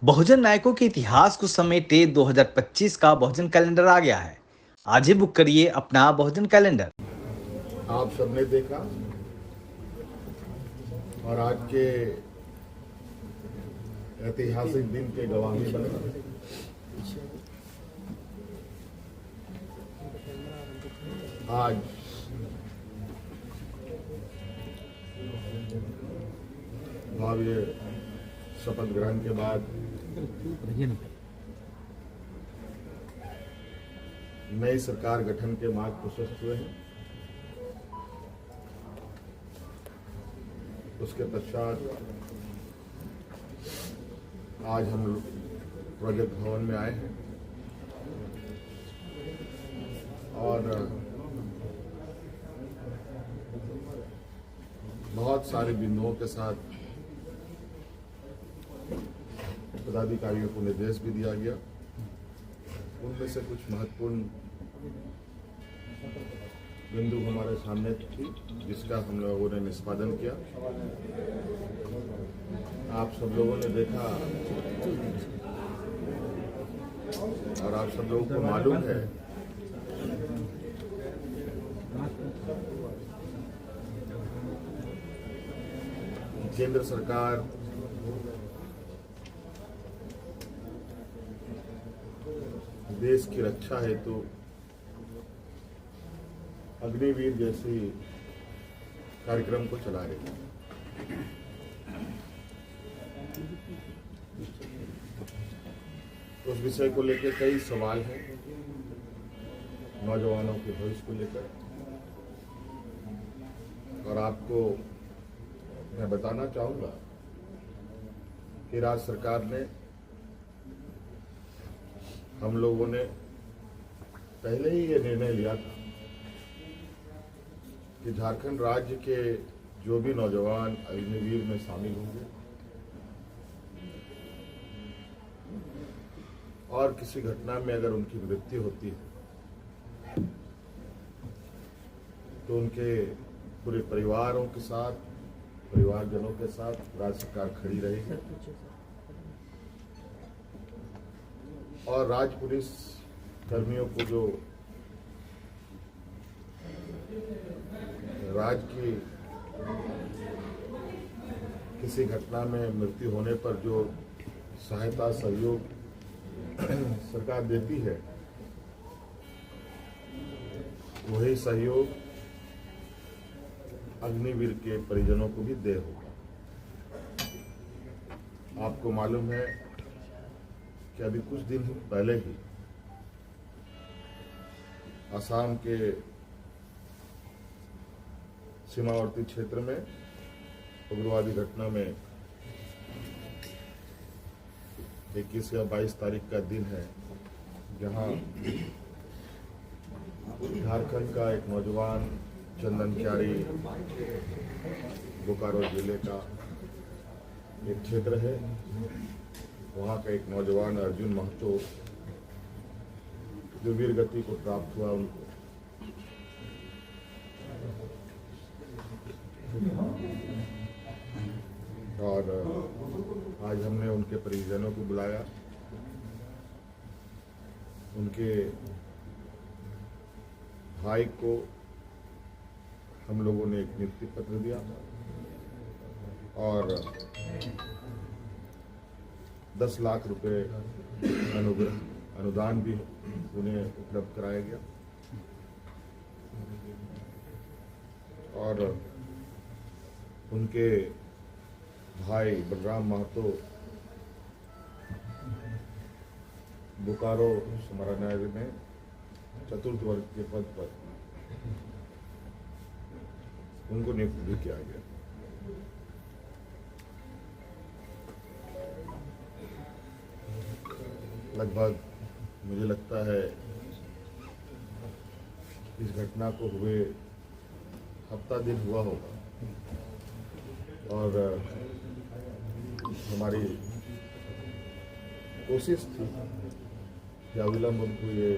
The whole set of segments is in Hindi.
बहुजन नायकों के इतिहास को समेटे 2025 का बहुजन कैलेंडर आ गया है। आज ही बुक करिए अपना बहुजन कैलेंडर। आप सबने देखा और आज के ऐतिहासिक दिन के गवाही बने। आज भव्य शपथ ग्रहण के बाद नई सरकार गठन के मार्ग प्रशस्त हुए हैं। उसके पश्चात आज हम लोग प्रोजेक्ट भवन में आए हैं और बहुत सारे बिंदुओं के साथ पदाधिकारियों को निर्देश भी दिया गया। उनमें से कुछ महत्वपूर्ण बिंदु हमारे सामने थी जिसका हम लोगों ने निष्पादन किया। आप सब लोगों ने देखा और आप सब लोगों को मालूम है केंद्र सरकार देश की रक्षा हेतु अग्निवीर जैसी कार्यक्रम को चला रही है। उस विषय को लेकर कई सवाल हैं नौजवानों के भविष्य को लेकर, और आपको मैं बताना चाहूंगा कि राज्य सरकार ने, हम लोगों ने पहले ही ये निर्णय लिया था कि झारखंड राज्य के जो भी नौजवान अग्निवीर में शामिल होंगे और किसी घटना में अगर उनकी मृत्यु होती है तो उनके पूरे परिवारों के साथ, परिवारजनों के साथ राज्य सरकार खड़ी रहेगी और राज्य पुलिस कर्मियों को जो राज्य की किसी घटना में मृत्यु होने पर जो सहायता सहयोग सरकार देती है, वही सहयोग अग्निवीर के परिजनों को भी दे होगा। आपको मालूम है कि अभी कुछ दिन पहले ही असम के सीमावर्ती क्षेत्र में उग्रवादी घटना में 21 या 22 तारीख का दिन है, जहां झारखंड का एक नौजवान चंदन क्यारी, बोकारो जिले का एक क्षेत्र है, वहाँ का एक नौजवान अर्जुन महतो जो वीर गति को प्राप्त हुआ, उनको और आज हमने उनके परिजनों को बुलाया। उनके भाई को हम लोगों ने एक नियुक्ति पत्र दिया और 10 लाख रुपए अनुदान भी उन्हें उपलब्ध कराया गया और उनके भाई बलराम महतो बोकारो समाहरणालय में चतुर्थ वर्ग के पद पर उनको नियुक्त भी किया गया। लगभग मुझे लगता है इस घटना को हुए हफ्ता दिन हुआ होगा और हमारी कोशिश थी कि अविलंब उनको ये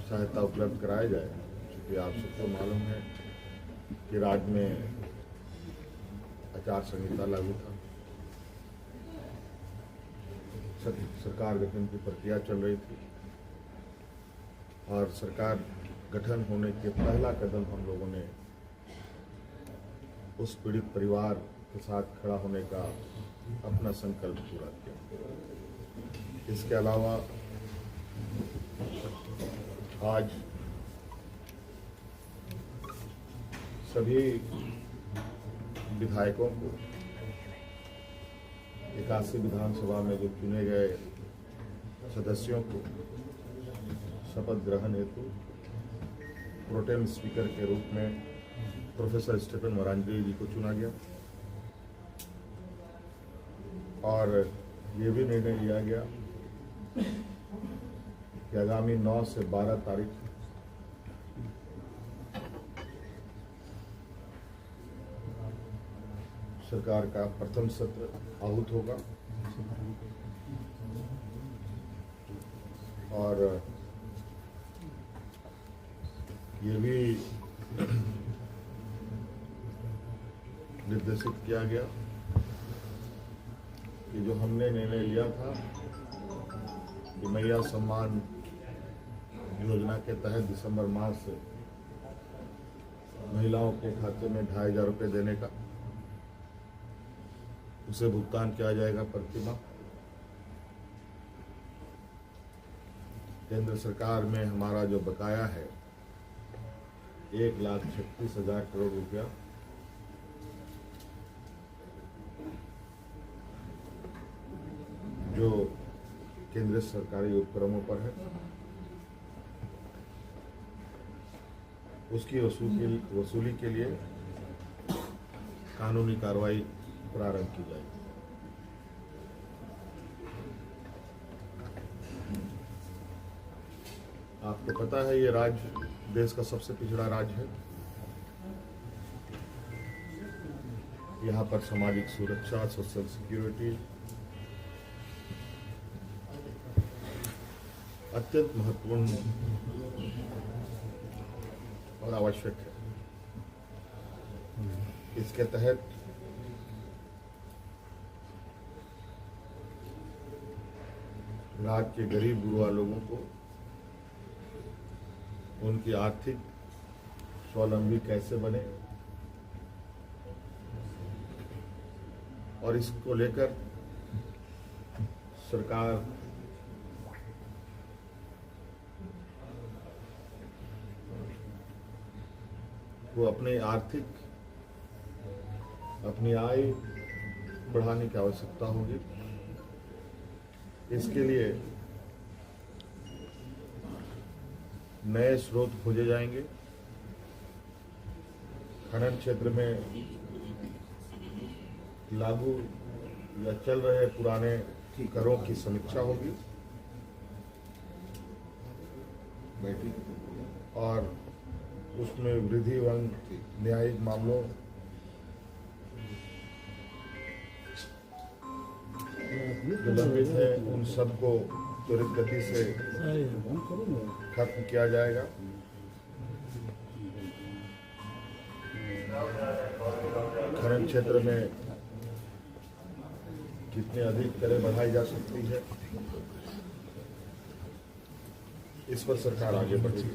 सहायता उपलब्ध कराया जाए, क्योंकि आप सबको मालूम है कि राज्य में आचार संहिता लागू था सरकार गठन की प्रक्रिया चल रही थी और सरकार गठन होने के पहला कदम हम लोगों ने उस पीड़ित परिवार के साथ खड़ा होने का अपना संकल्प पूरा किया। इसके अलावा आज सभी विधायकों को 81 विधानसभा में जो चुने गए सदस्यों को शपथ ग्रहण हेतु प्रोटेम स्पीकर के रूप में प्रोफेसर स्टीफन मरांडी जी को चुना गया और ये भी निर्णय लिया गया कि आगामी 9 से 12 तारीख सरकार का प्रथम सत्र आहूत होगा और ये भी निर्देशित किया गया कि जो हमने निर्णय लिया था कि मैया सम्मान योजना के तहत दिसंबर माह से महिलाओं के खाते में 2500 रुपये देने का, उसे भुगतान किया जाएगा प्रति माह। केंद्र सरकार में हमारा जो बकाया है 1,36,000 करोड़ रुपया, जो केंद्रीय सरकारी उपक्रमों पर है, उसकी वसूली के लिए कानूनी कार्रवाई प्रारंभ की जाएगी। आपको पता है ये राज्य देश का सबसे पिछड़ा राज्य है। यहाँ पर सामाजिक सुरक्षा, सोशल सिक्योरिटी अत्यंत महत्वपूर्ण और आवश्यक है। इसके तहत राज्य के गरीब गुरुआ लोगों को उनकी आर्थिक स्वावलंबी कैसे बने और इसको लेकर सरकार को अपनी आय बढ़ाने की आवश्यकता होगी। इसके लिए नए स्रोत खोजे जाएंगे। खनन क्षेत्र में लागू या चल रहे पुराने करों की समीक्षा होगी और उसमें वृद्धि एवं न्यायिक मामलों जो लंबित है उन सबको त्वरित गति से खत्म किया जाएगा। खनन क्षेत्र में कितनी अधिक करें बढ़ाई जा सकती है, इस पर सरकार आगे बढ़ेगी।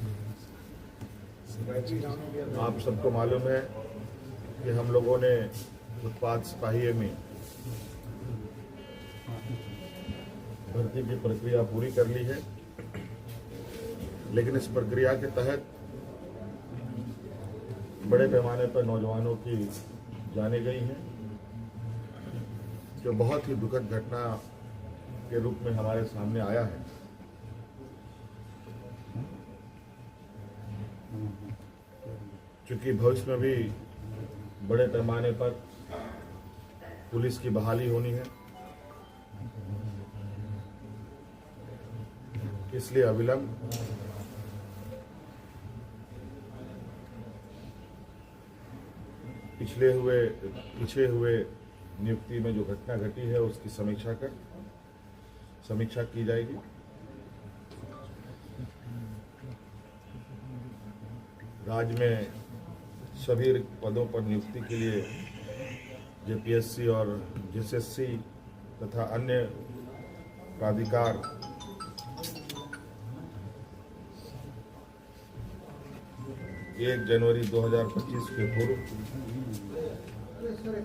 आप सबको मालूम है कि हम लोगों ने उत्पाद सिपाही में भर्ती की प्रक्रिया पूरी कर ली है, लेकिन इस प्रक्रिया के तहत बड़े पैमाने पर नौजवानों की जाने गई हैं, जो बहुत ही दुखद घटना के रूप में हमारे सामने आया है। चूंकि भविष्य में भी बड़े पैमाने पर पुलिस की बहाली होनी है, इसलिए अविलंब पीछे हुए नियुक्ति में जो घटना घटी है उसकी समीक्षा की जाएगी। राज्य में सभी पदों पर नियुक्ति के लिए जेपीएससी और जेएसएससी तथा अन्य प्राधिकार एक जनवरी 2025 के पूर्व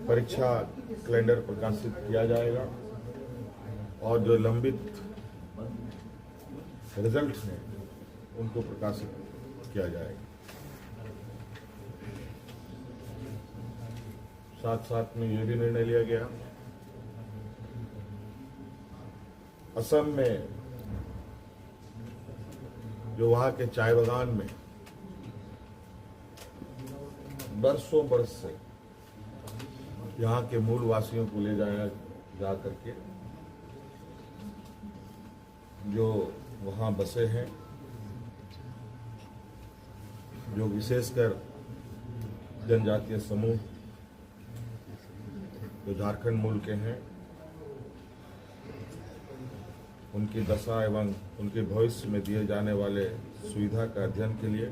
परीक्षा कैलेंडर प्रकाशित किया जाएगा और जो लंबित रिजल्ट हैं उनको प्रकाशित किया जाएगा। साथ साथ में ये भी निर्णय लिया गया, असम में जो वहां के चाय बागान में बरसों बरस से यहाँ के मूल वासियों को ले जाया जा करके जो वहाँ बसे हैं, जो विशेषकर जनजातीय समूह जो झारखंड मूल के हैं, उनकी दशा एवं उनके भविष्य में दिए जाने वाले सुविधा का अध्ययन के लिए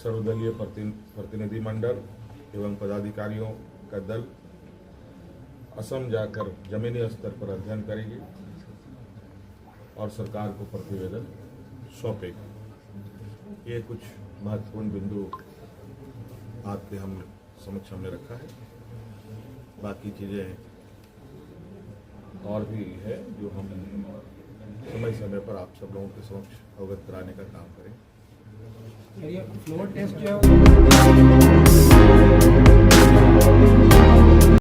सर्वदलीय प्रतिनिधि मंडल एवं पदाधिकारियों का दल असम जाकर जमीनी स्तर पर अध्ययन करेगी और सरकार को प्रतिवेदन सौंपेगी। ये कुछ महत्वपूर्ण बिंदु आपके हम समक्ष हमने रखा है। बाकी चीज़ें और भी है जो हम समय समय पर आप सब लोगों के समक्ष अवगत कराने का काम करें। फ्लोर टेस्ट जो है